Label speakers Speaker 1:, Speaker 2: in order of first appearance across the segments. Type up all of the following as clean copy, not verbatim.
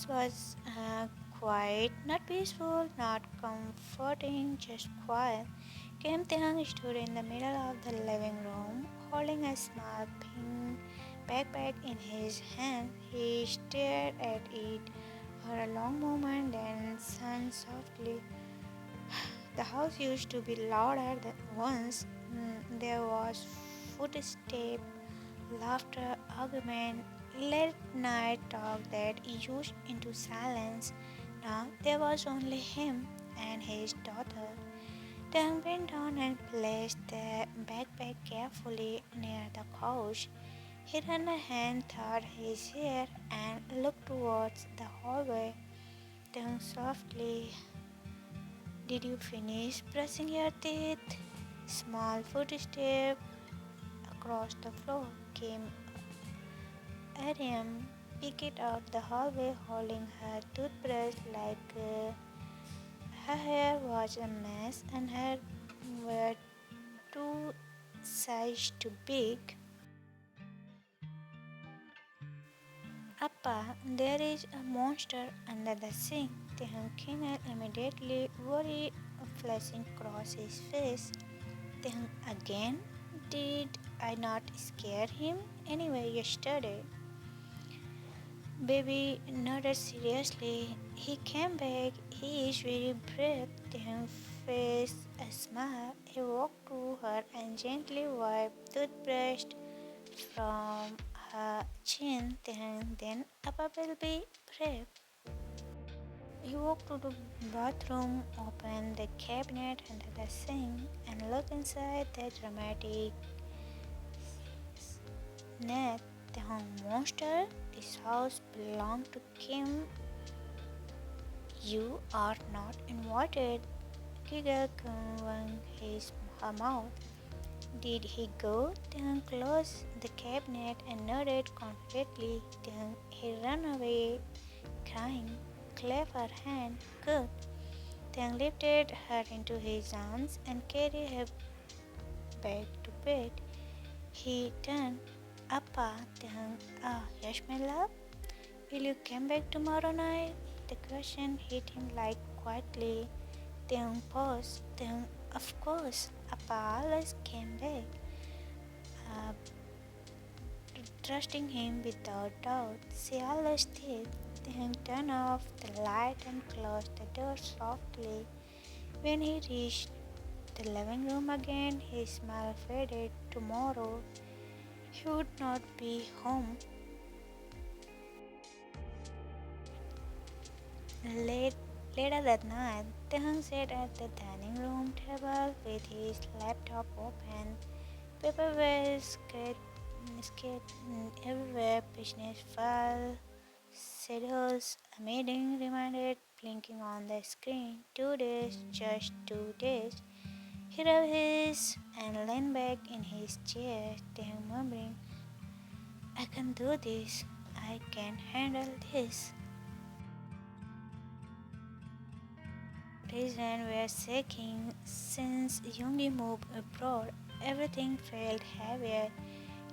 Speaker 1: was quiet, not peaceful, not comforting, just quiet. Kim Taehyung stood in the middle of the living room, holding a small pink backpack in his hand. He stared at it for a long moment, then said softly, "The house used to be louder than once. There was footstep, laughter, argument, late night talk that used into silence. Now there was only him and his daughter." Tang bent down and placed the backpack carefully near the couch. He ran a hand through his hair and looked towards the hallway. Tang softly, "Did you finish brushing your teeth?" Small footstep across the floor came. Ariam picked up the hallway holding her toothbrush like her hair was a mess and her were too size too big. "Appa, there is a monster under the sink." Taehyung immediately worry flashing across his face. "Taehyung again? Did I not scare him anyway yesterday?" Baby nodded seriously. "He came back. He is very brave." Taehyung faced a smile. He walked to her and gently wiped toothbrush from her chin. Then Appa will be brave. He walked to the bathroom, opened the cabinet under the sink, and looked inside the dramatic net. The monster, this house belonged to Kim. You are not invited. Giggle covering her mouth. Did he go? Then closed the cabinet and nodded confidently. Then he ran away, crying. Clapped her hand. Good. Then lifted her into his arms and carried her back to bed. He turned. Appa, then, yes, my love. Will you come back tomorrow night? The question hit him like quietly. Then paused. Then, of course, Appa always came back, uh, trusting him without doubt. She always did. Then turned off the light and closed the door softly. When he reached the living room again, his smile faded. Tomorrow, he would not be home. Late, Later that night, Taehyung sat at the dining room table with his laptop open. Paper was scattered everywhere, business file, schedules, a meeting reminder blinking on the screen. 2 days, just 2 days. He rubbed his and leaned back in his chair, Taehyung murmuring, "I can do this. I can handle this." His hands were shaking. Since Yoongi moved abroad, everything felt heavier.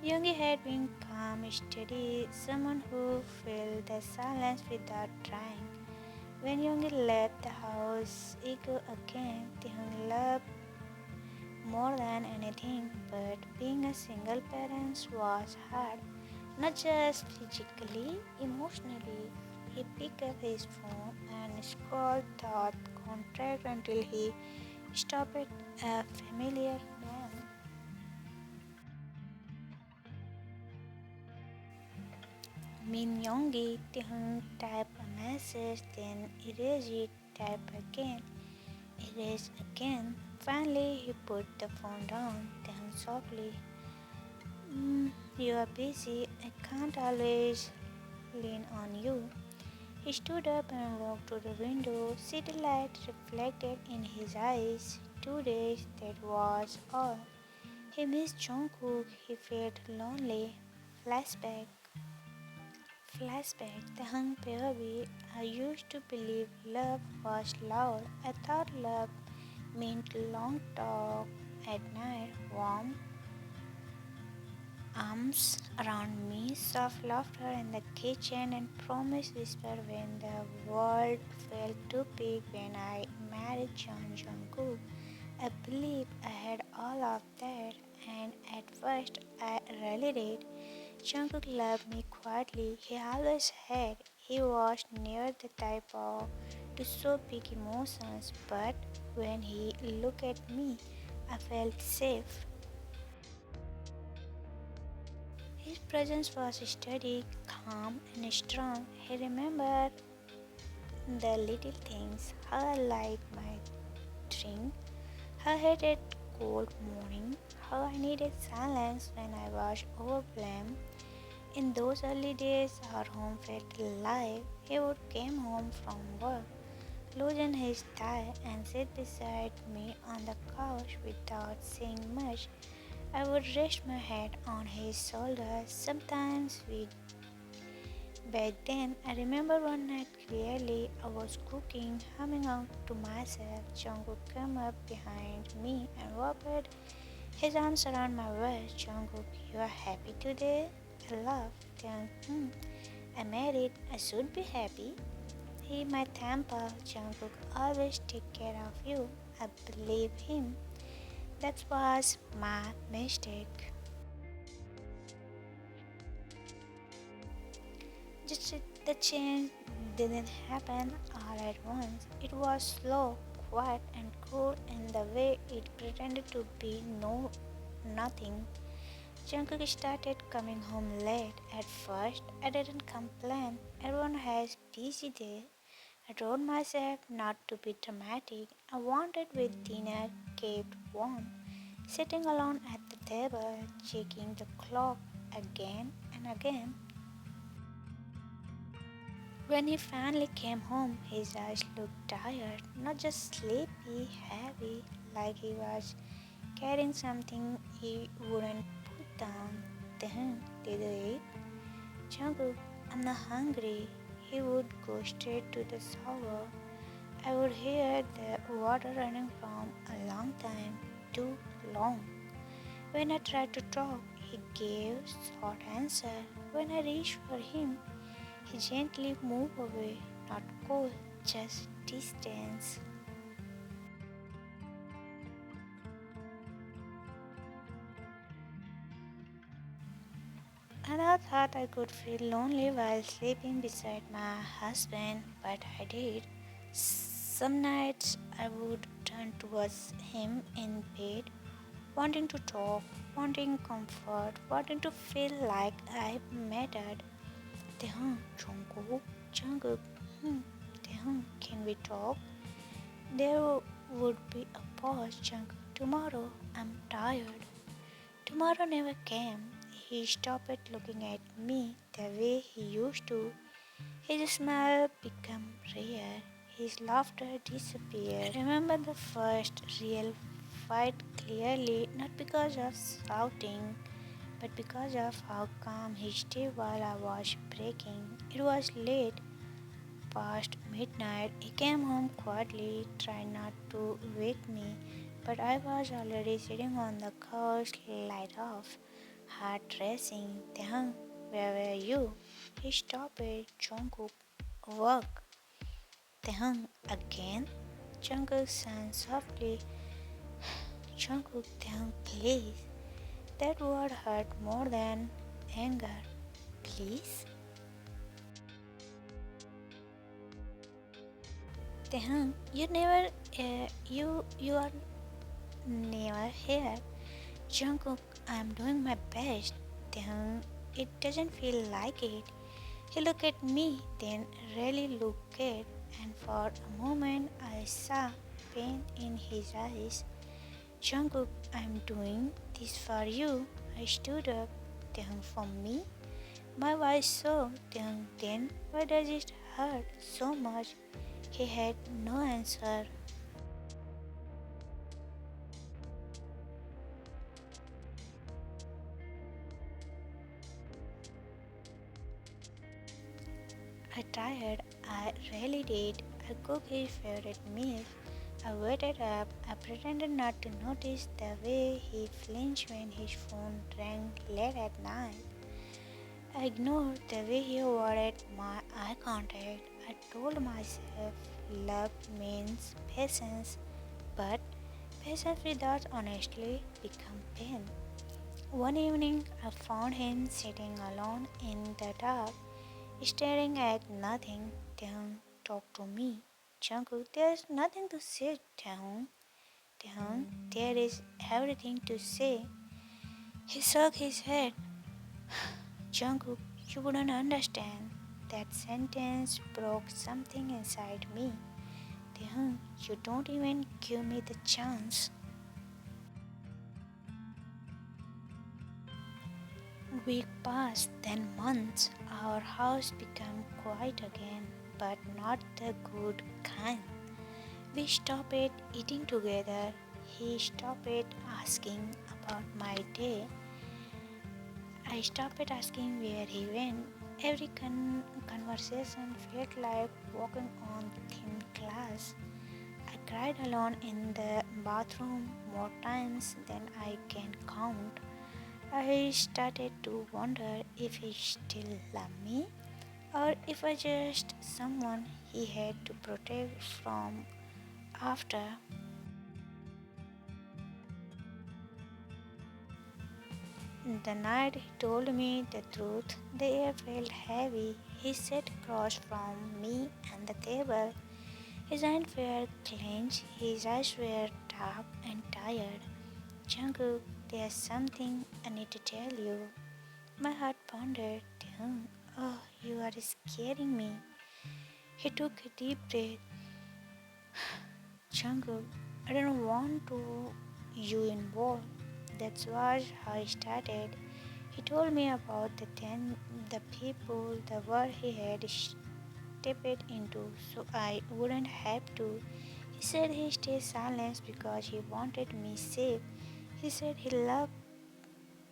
Speaker 1: Yoongi had been calm, steady, someone who filled the silence without trying. When Yoongi left the house, ego again, Taehyung loved more than anything, but being a single parent was hard, not just physically, emotionally. He picked up his phone and scrolled thought contract until he stopped at a familiar name. Min Yongi. Taehyung typed a message, then erased it, type again, erase again. Finally, he put the phone down. Taehyung softly, "You are busy. I can't always lean on you." He stood up and walked to the window. City light reflected in his eyes. 2 days, that was all. He missed Jungkook. He felt lonely. Flashback. Flashback. The hung baby. I used to believe love was loud. I thought love meant long talk at night, warm arms around me, soft laughter in the kitchen, and promise whisper when the world felt too big when I married John Jungkook. I believe I had all of that, and at first I really did. Jungkook loved me quietly. He always had. He was never the type of to show big emotions, but when he looked at me, I felt safe. His presence was steady, calm, and strong. He remembered the little things, how I liked my drink, how I hated cold morning, how I needed silence when I was overwhelmed. In those early days, our home felt alive. He would come home from work, loosen his tie, and sit beside me on the couch without saying much. I would rest my head on his shoulder. Sometimes we back then, I remember one night clearly. I was cooking, humming out to myself. Jungkook came up behind me and wrapped his arms around my waist. Jungkook, you are happy today? I laughed. Then, I made it. I should be happy. He my temper. Jungkook always take care of you. I believe him. That was my mistake. Just the change didn't happen all at once. It was slow, quiet, and cool in the way it pretended to be nothing. Jungkook started coming home late. At first, I didn't complain. Everyone has busy day. I told myself not to be dramatic. I wanted with dinner kept warm, sitting alone at the table, checking the clock again and again. When he finally came home, his eyes looked tired, not just sleepy, heavy, like he was carrying something he wouldn't put down. Then, did you eat? Jungkook, I'm not hungry. He would go straight to the shower. I would hear the water running from a long time, too long. When I tried to talk, he gave short answer. When I reached for him, he gently moved away, not cold, just distance. And I thought I could feel lonely while sleeping beside my husband, but I did. Some nights I would turn towards him in bed, wanting to talk, wanting comfort, wanting to feel like I mattered. Taehyung, Jungkook, Jungkook, Taehyung, can we talk? There would be a pause. Jungkook, tomorrow I'm tired. Tomorrow never came. He stopped looking at me the way he used to. His smile became rare. His laughter disappeared. I remember the first real fight clearly, not because of shouting, but because of how calm he stayed while I was breaking. It was late, past midnight. He came home quietly, trying not to wake me, but I was already sitting on the couch, light off, heart racing. Taehyung, where were you? He stopped it. Jungkook, work. Taehyung, again? Jungkook sang softly. Jungkook, Taehyung, please. That word hurt more than anger. Please? Taehyung, you are never here. Jungkook, I'm doing my best. Then it doesn't feel like it. He looked at me, then really looked at, and for a moment I saw pain in his eyes. Jungkook, I'm doing this for you. I stood up. Then for me? My voice so then why does it hurt so much? He had no answer. I tried, I really did. I cooked his favorite meal. I waited up. I pretended not to notice the way he flinched when his phone rang late at night. I ignored the way he avoided my eye contact. I told myself love means patience, but patience without honesty become pain. One evening, I found him sitting alone in the dark, staring at nothing. Taehyung talked to me. Jungkook, there's nothing to say, Taehyung. Taehyung, there is everything to say. He shook his head. Jungkook, you wouldn't understand. That sentence broke something inside me. Taehyung, you don't even give me the chance. Weeks passed, then months. Our house became quiet again, but not the good kind. We stopped eating together. He stopped asking about my day. I stopped asking where he went. Every conversation felt like walking on thin glass. I cried alone in the bathroom more times than I can count. I started to wonder if he still loved me or if I just someone he had to protect from after. The night he told me the truth, the air felt heavy. He sat across from me and the table. His hands were clenched, his eyes were dark and tired. Jungkook, there's something I need to tell you. My heart pounded. Oh, you are scaring me. He took a deep breath. Jungkook, I don't want to you involved. That was how it started. He told me about the people, the world he had stepped into, so I wouldn't have to. He said he stayed silent because he wanted me safe. He said he loved.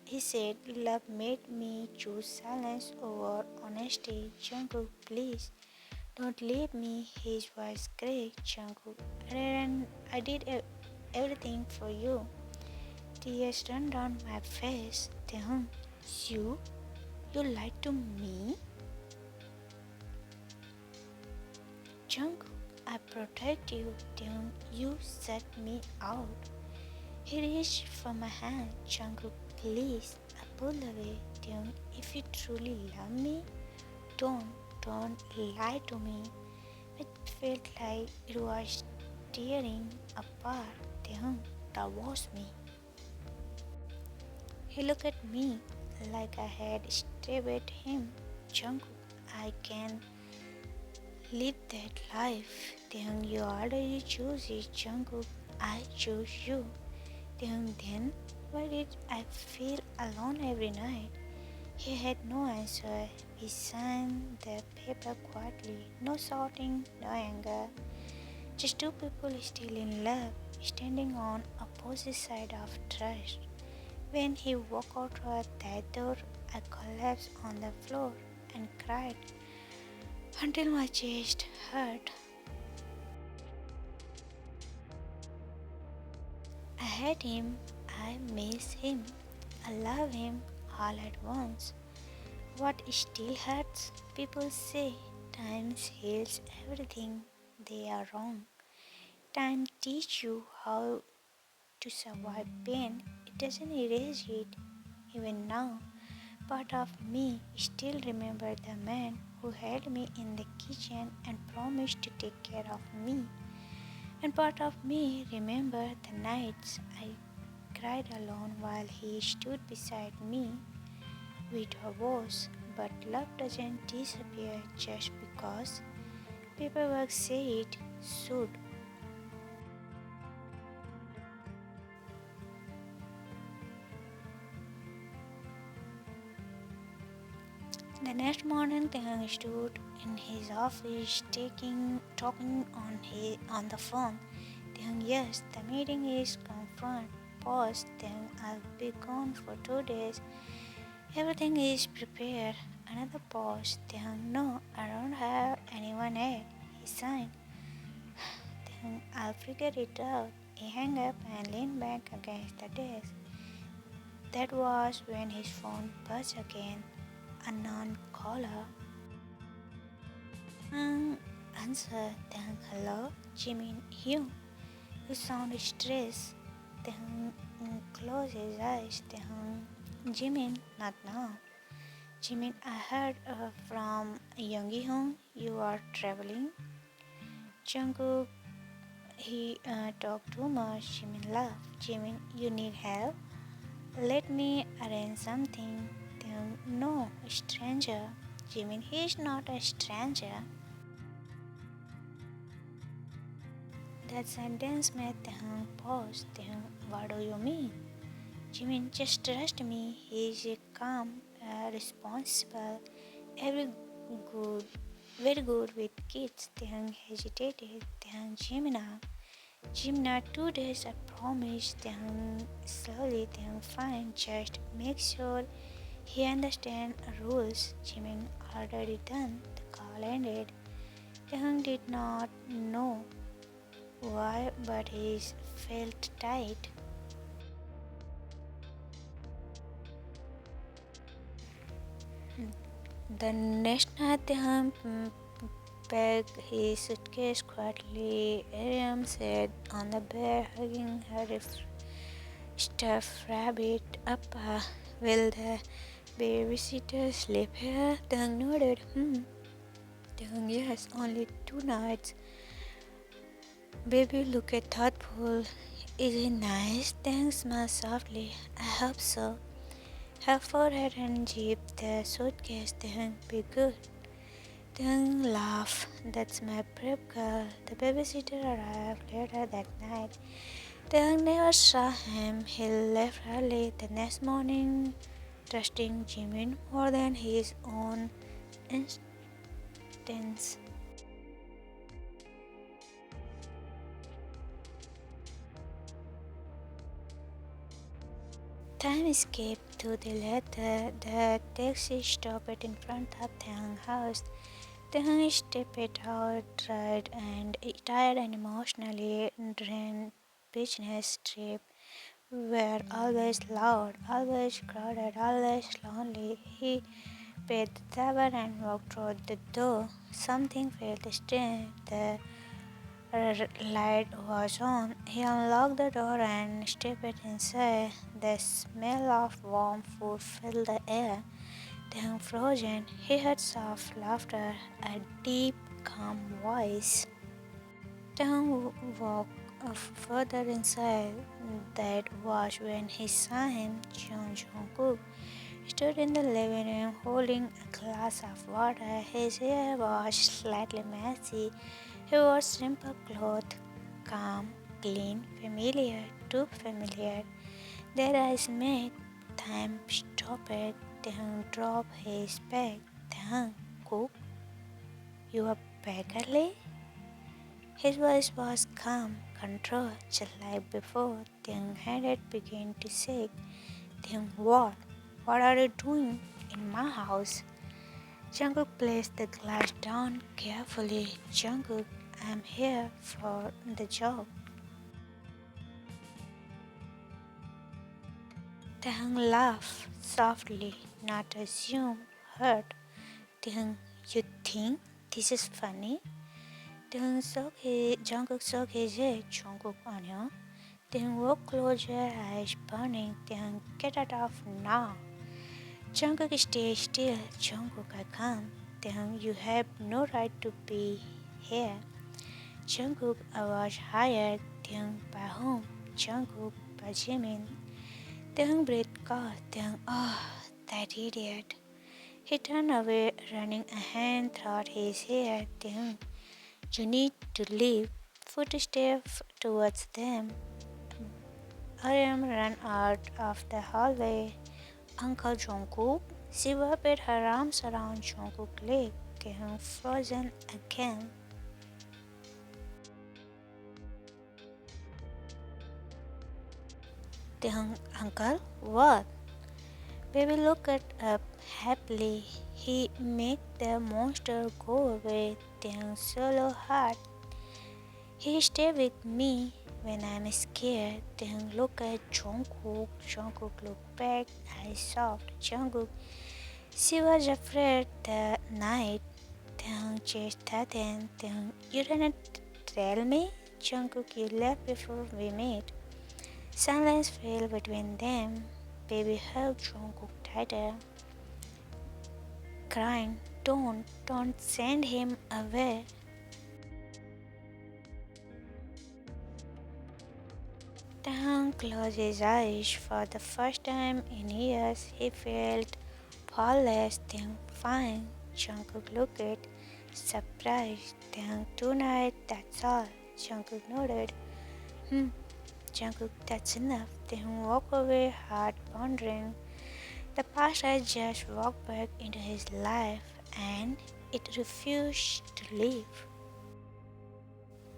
Speaker 1: He said love made me choose silence over honesty. Jungkook, please don't leave me. His voice cracked. Jungkook, I did everything for you. Tears ran down my face. Taehyung, you? You lied to me? Jungkook, I protect you. Taehyung, you set me out. He reached for my hand. Jungkook, please. I pulled away. Taehyung, if you truly love me, don't lie to me. It felt like it was tearing apart. Taehyung, that was me. He looked at me like I had stabbed him. Jungkook, I can live that life. Then you already choose it, Jungkook. I choose you. Then why did I feel alone every night? He had no answer. We signed the paper quietly. No shouting, no anger. Just two people still in love, standing on opposite side of trust. When he walked out that door, I collapsed on the floor and cried until my chest hurt. I hate him, I miss him, I love him all at once. What still hurts? People say time heals everything. They are wrong. Time teaches you how to survive pain. It doesn't erase it. Even now, part of me still remember the man who held me in the kitchen and promised to take care of me. And part of me remember the nights I cried alone while he stood beside me. We divorced, but love doesn't disappear just because paperwork say it should. The next morning, Taehyung stood in his office, talking on the phone. Taehyung, yes, the meeting is confirmed. Pause. Taehyung, I'll be gone for 2 days. Everything is prepared. Another pause. Taehyung, no, I don't have anyone yet. He signed. I'll figure it out. He hung up and leaned back against the desk. That was when his phone buzzed again. Unknown caller. Answer. Hello, Jimin Hyung. You sound stressed. Close his eyes. Jimin, not now. Jimin, I heard from Youngie Hong you are traveling. Jungkook, he talked too much. Jimin laughed. Jimin, you need help? Let me arrange something. No, stranger. Jimin, he is not a stranger. That sentence made Taehyung pause. What do you mean? Jimin, just trust me. He is calm, responsible, every good, very good with kids. Taehyung hesitated. Jimina, 2 days I promise. Slowly. Fine. Just make sure he understands rules. Jimin already done. The call ended. Taehyung did not know why, but he felt tight. The next night, packed his suitcase quietly. Ariam sat on the bed, hugging her stuffed rabbit. Appa, will the babysitter sleep here? Taehyung nodded. Taehyung, yes, only 2 nights. Baby looked thoughtful. Is it nice? Taehyung smiled softly. I hope so. Her forehead unzipped the suitcase. Taehyung, be good. Taehyung laughed. That's my prep girl. The babysitter arrived later that night. Taehyung never saw him. He left early the next morning, trusting Jimin more than his own instincts. Time escaped to the later. The taxi stopped in front of Taehyung's house. Taehyung stepped out, tired and emotionally drained. Business trip were always loud, always crowded, always lonely. He paid the tablet and walked through the door. Something felt strange. The light was on. He unlocked the door and stepped inside. The smell of warm food filled the air. Then frozen, he heard soft laughter, a deep, calm voice. Then walked further inside. That was when he saw him. Jungkook stood in the living room holding a glass of water. His hair was slightly messy. He wore simple clothes, calm, clean, familiar, too familiar. Their eyes met. Time stopped. Taehyung dropped his bag. Taehyung, cook, you are back early? His voice was calm, controlled, just like before. Taehyung's hand began to shake. Taehyung, what? What are you doing in my house? Jungkook placed the glass down carefully. Jungkook, I'm here for the job. Taehyung laughed softly, not assume, hurt. Taehyung, you think this is funny? Jungkook shook his head. Jungkook, 아니야. Taehyung walked closer, eyes burning. Taehyung, get out of now. Jungkook, stay still. Jungkook, I can't. Taehyung, you have no right to be here. Jungkook, I was hired. Taehyung, by whom? Jungkook, by Jimin. Taehyung breathed cold. Taehyung, oh, that idiot. He turned away, running a hand through his hair. Taehyung, you need to leave. Footsteps towards them. Aryam ran out of the hallway. Uncle Jungkook. She wrapped her arms around Jungkook's leg. Taehyung frozen again. Taehyung, uncle, what? Baby looked up happily. He made the monster go away. Taehyung swallowed hard. He stay with me when I'm scared. Taehyung look at Jungkook. Jungkook look back. Eyes soft. Jungkook. She was afraid the night. Taehyung chased Taehyung. Taehyung, you didn't tell me? Jungkook, you left before we met. Silence fell between them. Baby hugged Jungkook tighter, crying, don't send him away. Taehyung closed his eyes. For the first time in years, he felt powerless. Taehyung, fine. Jungkook looked surprised. Taehyung, tonight, that's all. Jungkook nodded. Jungkook, that's enough. Taehyung walked away, heart pondering. The past had just walked back into his life, and it refused to leave.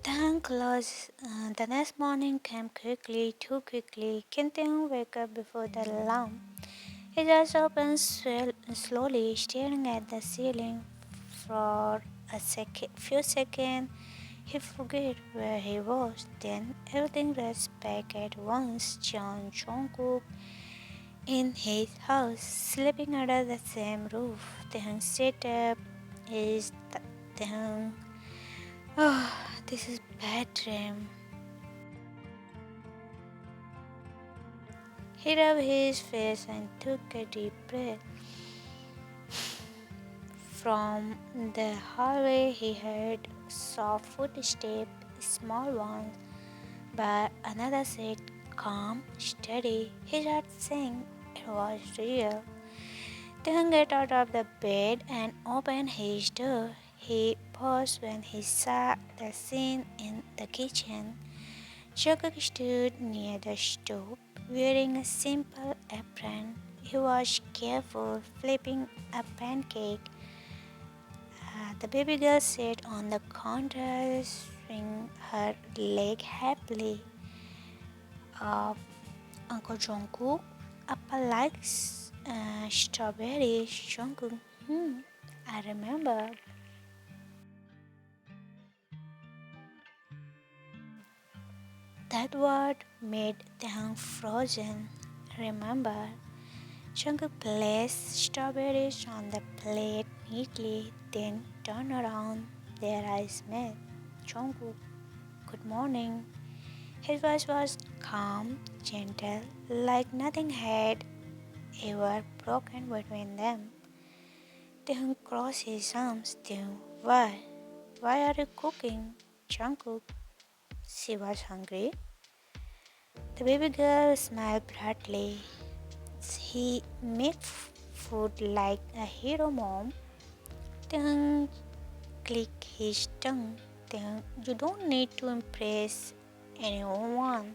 Speaker 1: Taehyung closed. The next morning came quickly, too quickly. Can Taehyung wake up before the alarm? His eyes opened slowly, staring at the ceiling for few seconds. He forgot where he was. Then everything rushed back at once. John Jungkook in his house, sleeping under the same roof. Taehyung sat up. Is Taehyung? Oh, this is bad dream. He rubbed his face and took a deep breath. From the hallway, he heard soft footsteps, small ones, but another said, calm, steady. His heart sank. It was real. Taehyung got out of the bed and opened his door. He paused when he saw the scene in the kitchen. Jungkook stood near the stove, wearing a simple apron. He was careful, flipping a pancake. The baby girl sat on the counter, swinging her leg happily. Uh, Uncle Jungkook, Appa likes strawberries. Jungkook, I remember. That word made Taehyung frozen. Remember. Jungkook placed strawberries on the plate neatly, then turned around. Their eyes met. Jungkook, good morning. His voice was calm, gentle, like nothing had ever broken between them. Taehyung crossed his arms. Taehyung, why? Why are you cooking? Jungkook, she was hungry. The baby girl smiled brightly. He makes food like a hero, mom. Taehyung clicked his tongue. Taehyung, you don't need to impress anyone.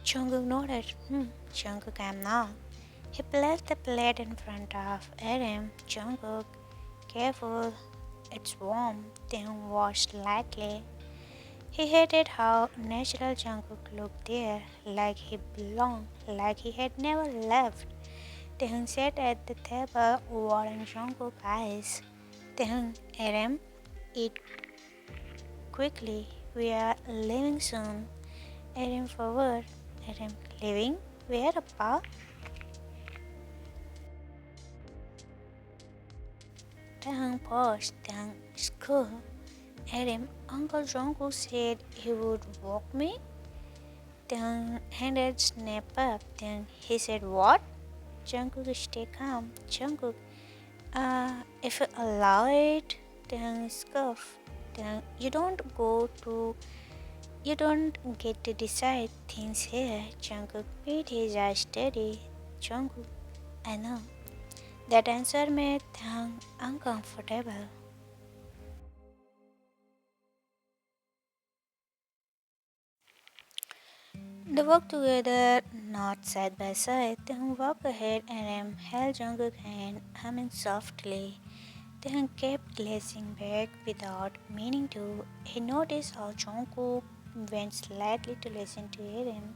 Speaker 1: Jungkook nodded. Jungkook, I'm not. He placed the plate in front of Adam. Jungkook, careful, it's warm. Taehyung washed lightly. He hated how natural Jungkook looked there, like he belonged, like he had never left. Taehyung sat at the table, watching Jungkook's eyes. Taehyung, Adam, eat quickly. We are leaving soon. Adam forward. Adam, leaving? Where, Appa? Taehyung paused. Taehyung, school. Adam, Uncle Jungkook said he would walk me. Taehyung handed snap up. Then he said, what? Jungkook, stay calm. Jungkook, if you allow it, then scoff. Then you don't get to decide things here. Jungkook made his eyes steady. Jungkook, I know. That answer made Taehyung uncomfortable. They walked together, not side by side. Taehyung walked ahead and held Jungkook's hand, humming softly. Taehyung kept glancing back without meaning to. He noticed how Jungkook went slightly to listen to him,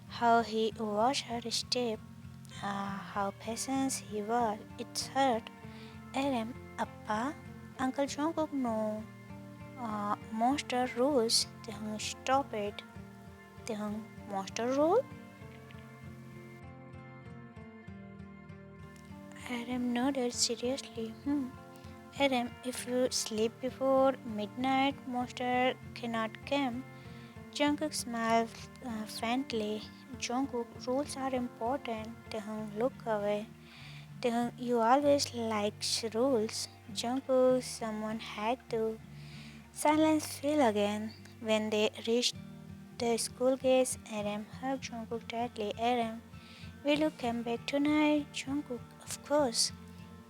Speaker 1: how he watched her step, how patient he was. It hurt. Adam, Appa, Uncle Jungkook, no. Monster rules. Taehyung, stop it. Taehyung, monster rule? Adam nodded seriously. Adam, if you sleep before midnight, monster cannot come. Jungkook smiled faintly. Jungkook, rules are important. Taehyung, look away. Taehyung, you always likes rules. Jungkook, someone had to. Silence fell again. When they reached the school gates, Adam hugged Jungkook tightly. Adam, will you come back tonight? Jungkook, of course.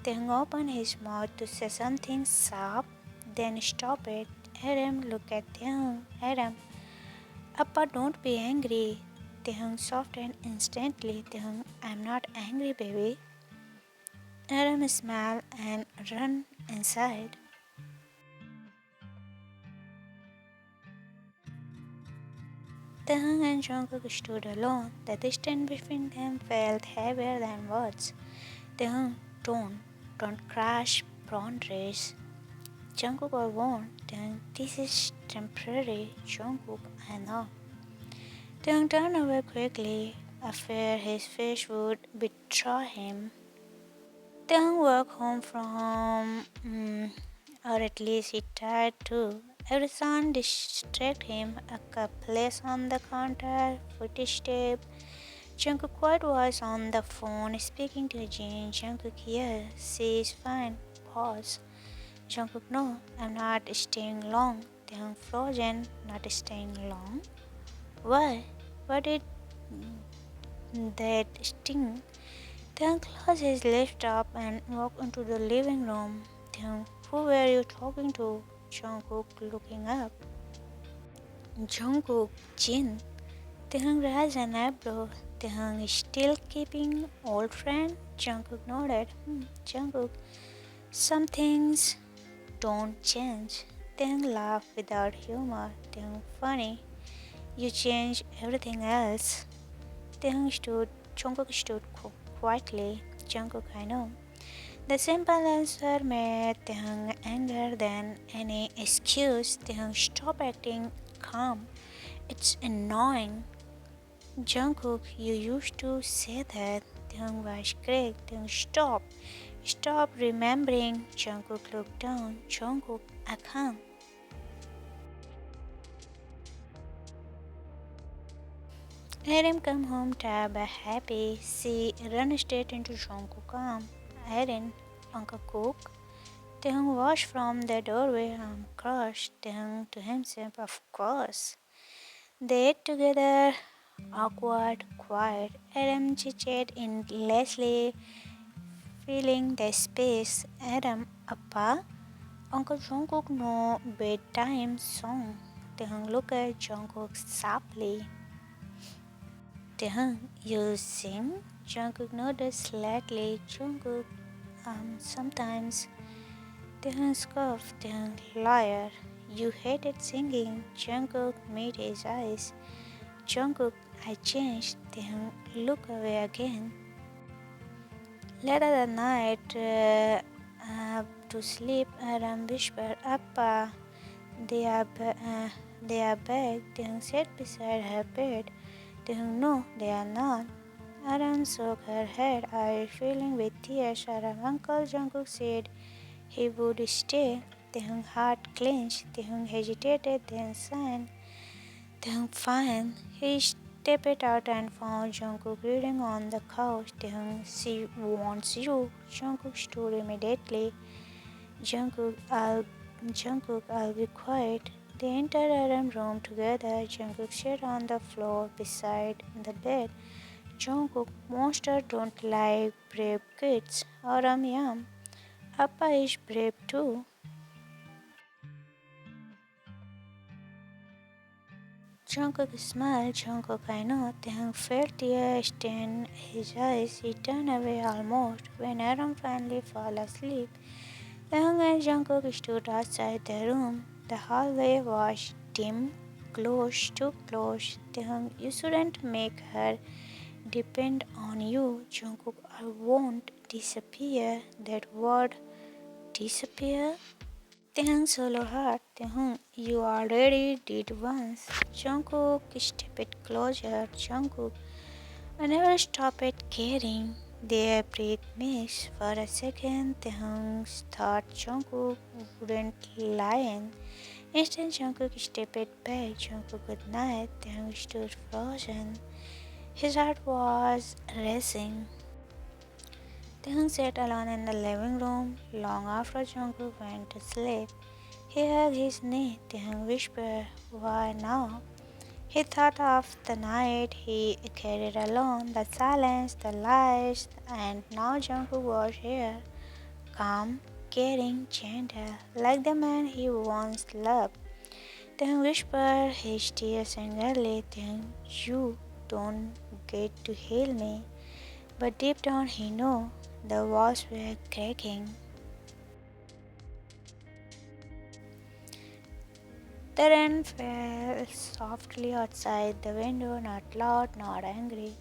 Speaker 1: Taehyung opened his mouth to say something sharp, then stop it. Adam, look at Taehyung. Adam, Appa, don't be angry. Taehyung softened instantly. Taehyung, I'm not angry, baby. Adam smiled and ran inside. Taehyung and Jungkook stood alone. The distance between them felt heavier than words. Taehyung, don't crash boundaries. Jungkook warned. Taehyung, this is temporary. Jungkook, I know. Taehyung turned away quickly, afraid his face would betray him. Taehyung walked home from, or at least he tried to. Every sound distracted him, a cup placed on the counter, footstep. Jungkook quiet voice on the phone, speaking to Jin. Jungkook, yes, she is fine. Pause. Jungkook, no, I'm not staying long. Taehyung frozen, not staying long. Why? What did that sting? Taehyung closed his laptop and walked into the living room. Taehyung, who were you talking to? Jungkook looking up. Jungkook, Jin. Taehyung raised an eyebrow. Taehyung is still keeping old friend? Jungkook nodded. Jungkook, some things don't change. Taehyung laughed without humor. Taehyung, funny. You change everything else. Jungkook stood quietly. Jungkook, I know. The simple answer made Taehyung angrier than any excuse. Taehyung, stop acting calm. It's annoying. Jungkook, you used to say that. Taehyung was correct. Taehyung, stop. Stop remembering. Jungkook looked down. Jungkook, I can't. Erin come home tired but happy. She ran straight into Jungkook's arms. Erin, Uncle Cook. Taehyung watched from the doorway. I'm crushed. Taehyung to himself, of course. They ate together, awkward, quiet. Adam chit-chat endlessly, filling the space. Adam, Appa, Uncle Jungkook no bedtime song. Taehyung looked at Jungkook sharply. Taehyung, you sing? Jungkook nodded slightly. Jungkook, sometimes. Taehyung scoffed. Taehyung, liar. You hated singing. Jungkook made his eyes. Jungkook, I changed. Taehyung, look away again. Later that night, to sleep, Adam whispered, Appa, they are back. Taehyung sat beside her bed. Taehyung, no, they are not. Adam shook her head. Are you feeling with tears? Adam, Uncle Jungkook said he would stay. Taehyung heart clenched. Taehyung hesitated, then sighed. Taehyung, fine. He stepped out and found Jungkook reading on the couch. Taehyung, she wants you. Jungkook stood immediately. Jungkook, I'll be quiet. They entered Adam's room together. Jungkook sat on the floor beside the bed. Jungkook, monsters don't like brave kids. Adam, yum. Appa is brave too. Jungkook smiled. Jungkook, I know. Taehyung felt tears stain his eyes. He turned away almost. When Adam finally fell asleep, Taehyung and Jungkook stood outside the room. The hallway was dim, close, too close. Taehyung, you shouldn't make her depend on you. Jungkook, I won't disappear. That word, disappear? Taehyung solo heart. Taehyung, you already did once. Jungkook, step it closer. Jungkook, I never stop at caring. Their breath missed. For a second, Taehyung thought Jungkook wouldn't lie in. Instead, Jungkook stepped back. Jungkook good night. Taehyung stood frozen. His heart was racing. Taehyung sat alone in the living room long after Jungkook went to sleep. He hugged his knee. Taehyung whispered, "Why now?" He thought of the night he carried alone, the silence, the lies, and now Jungkook was here, calm, caring, gentle, like the man he once loved. Taehyung whispered his tears angrily. Taehyung, you don't get to heal me. But deep down he knew the walls were cracking. The rain fell softly outside the window, not loud, not angry.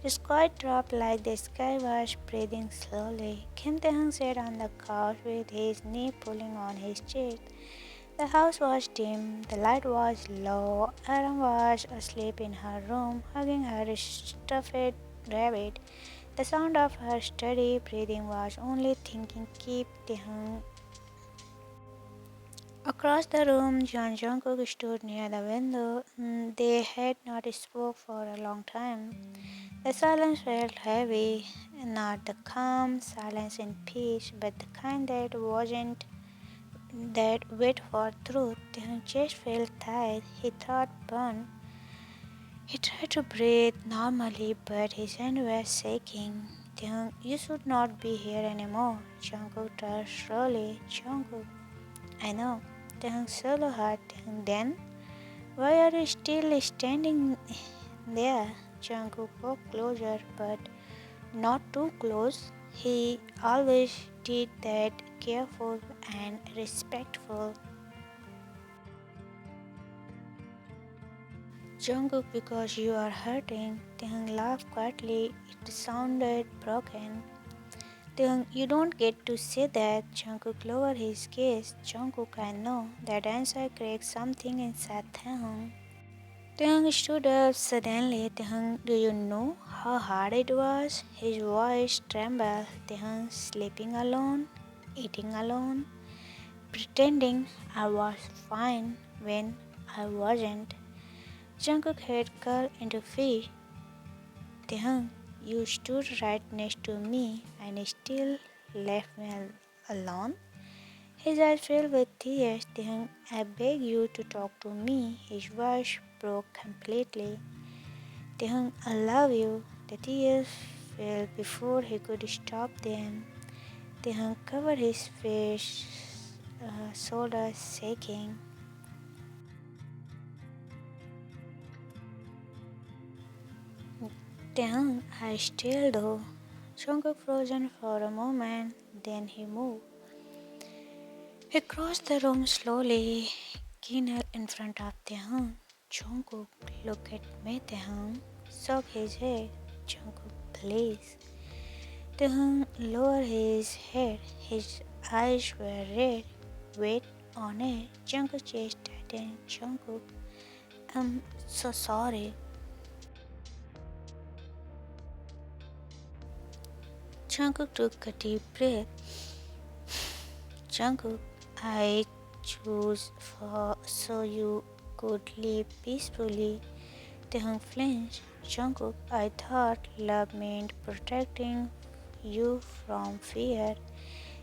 Speaker 1: The sky dropped like the sky was breathing slowly. Kim Tae-hyung sat on the couch with his knee pulling on his cheek. The house was dim, the light was low. Aram was asleep in her room, hugging her stuffed rabbit. The sound of her steady breathing was only thinking keep Taehyung. Across the room, John Jungkook stood near the window. They had not spoken for a long time. The silence felt heavy, not the calm silence in peace, but the kind that wasn't that wait for truth. His chest felt tight, his throat burned. He tried to breathe normally, but his hands were shaking. You should not be here anymore. Jungkook turned slowly. Jungkook, I know. Solo heart. Then, why are you still standing there? Jungkook walked closer, but not too close. He always did that, careful and respectful. Jungkook, because you are hurting. Taehyung laughed quietly. It sounded broken. Taehyung, you don't get to say that. Jungkook lowered his gaze. Jungkook, I know. That answer cracked something inside Taehyung. Taehyung stood up suddenly. Taehyung, do you know how hard it was? His voice trembled. Taehyung, sleeping alone, eating alone, pretending I was fine when I wasn't. Jungkook had curled into feet. Taehyung, you stood right next to me and still left me alone. His eyes filled with tears. Taehyung, I beg you to talk to me. His voice broke completely. Taehyung, I love you. The tears fell before he could stop them. Taehyung covered his face, shoulders shaking. Taehyung, I still do. Jungkook frozen for a moment, then he moved. He crossed the room slowly, knelt in front of Taehyung. Jungkook, look at me, Taehyung. Shook his head. Jungkook, please. Taehyung lowered his head. His eyes were red. Wait on it. Jungkook chest tightened. Jungkook, I'm so sorry. Jungkook took a deep breath. Jungkook, I choose for so you could live peacefully. Taehyung flinched. Jungkook, I thought love meant protecting you from fear.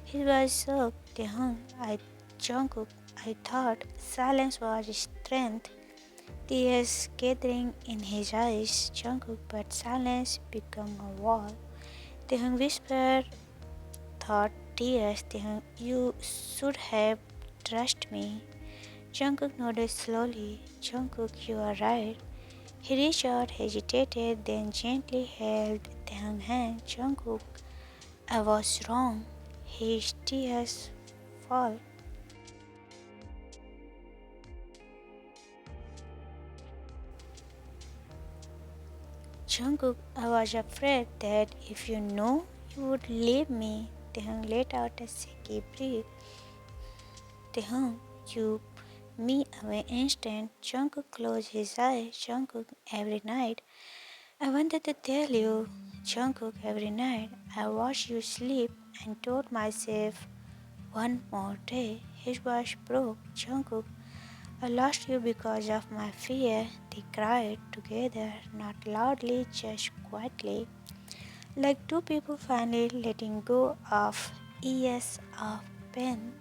Speaker 1: His voice shook. Jungkook, I thought silence was strength. Tears gathering in his eyes. Jungkook, but silence became a wall. Taehyung whispered, thought tears. Taehyung, you should have trusted me. Jungkook nodded slowly. Jungkook, you are right. He reached out, hesitated, then gently held Taehyung's hand. Jungkook, I was wrong. His tears fall. Jungkook, I was afraid that if you know, you would leave me. Taehyung let out a shaky breath. Taehyung, you me away instant. Jungkook closed his eyes. Jungkook every night. I wanted to tell you, Jungkook, every night I watched you sleep and told myself one more day. His voice broke. Jungkook, I lost you because of my fear. They cried together, not loudly, just quietly, like two people finally letting go of years of pain.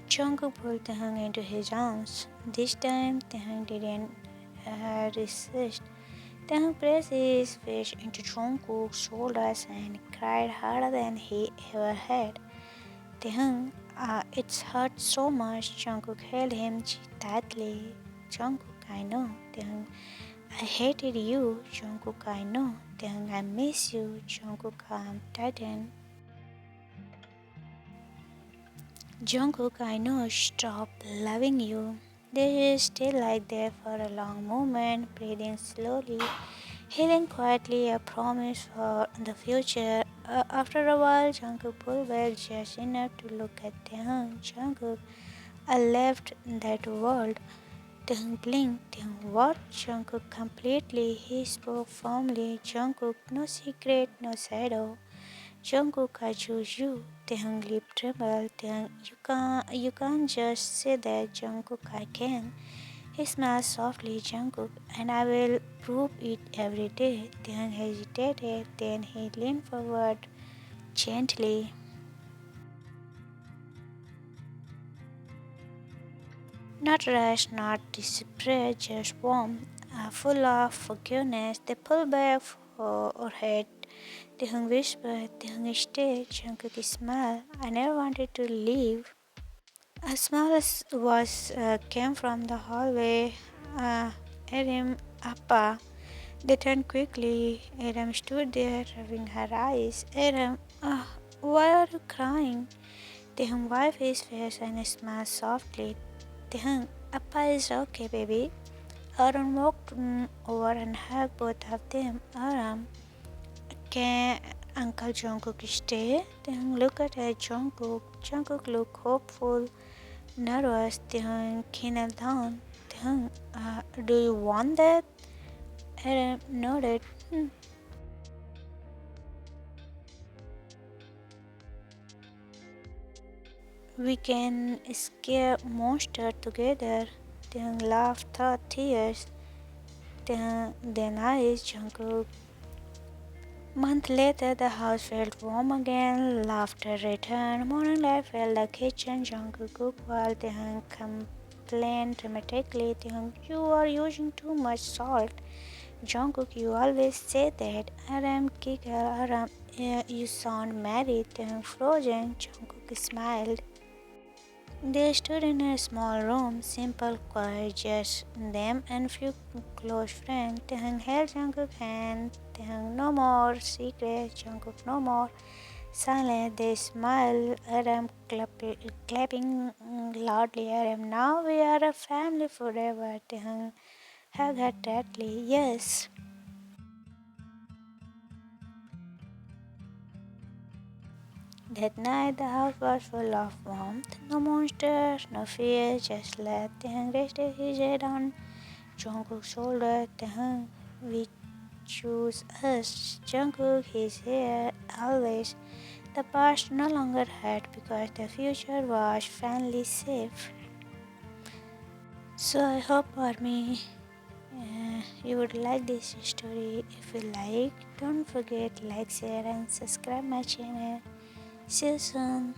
Speaker 1: Jungkook pulled Taehyung into his arms. This time, Taehyung didn't resist. Taehyung pressed his face into Jungkook's shoulders and cried harder than he ever had. Taehyung, it's hurt so much. Jungkook held him tightly. Jungkook, I know. Taehyung, I hated you. Jungkook, I know. Taehyung, I miss you. Jungkook, I'm tightened. Jungkook, I know. Stop loving you. They stayed like that for a long moment, breathing slowly, healing quietly, a promise for the future. After a while, Jungkook pulled back just enough to look at Taehyung. Jungkook, I left that world. Taehyung blinked. Taehyung, what? Jungkook completely. He spoke firmly. Jungkook, no secret, no shadow. Jungkook, I choose you. Taehyung lip trembled. Taehyung, you can't just say that. Jungkook, I can. He smiled softly. Jungkook, and I will prove it every day. Taehyung hesitated. Then he leaned forward gently. Not rushed, not desperate, just warm, full of forgiveness. They pulled back for her head. Taehyung whispered, Taehyung stayed. Jungkook smiled. I never wanted to leave. A small voice came from the hallway. Erim, Appa. They turned quickly. Erim stood there, rubbing her eyes. Erim, why are you crying? Taehyung wiped his face and smiled softly. Taehyung, Appa is okay, baby. Aaron walked over and hugged both of them. Aaron, can Uncle Jungkook stay? Taehyung looked at Jungkook. Jungkook looked hopeful, nervous. Taehyung knelt down. Taehyung, do you want that? Aaron nodded. "Hmm." We can scare monster together. Taehyung laughed through tears. Then eyes Jungkook. Month later, the house felt warm again. Laughter returned. Morning light filled the kitchen. Jungkook cooked while Taehyung complained dramatically. Taehyung, you are using too much salt. Jungkook, you always say that. Aram giggled. Aram, you sound married. Taehyung frozen. Jungkook smiled. They stood in a small room, simple, quiet, just them and few close friends. Taehyung held Jungkook's hand. Taehyung, no more secrets. Jungkook, no more silence. They smiled. Aram clapping loudly. Aram, now we are a family forever. Taehyung hugged her tightly. Yes. That night the house was full of warmth. No monsters, no fear, just love. Taehyung rested his head on Jungkook's shoulder. Taehyung, we choose us. Jungkook, his here, always. The past no longer hurt because the future was finally safe. So I hope, Army, you would like this story. If you like, don't forget like, share, and subscribe my channel. See you soon.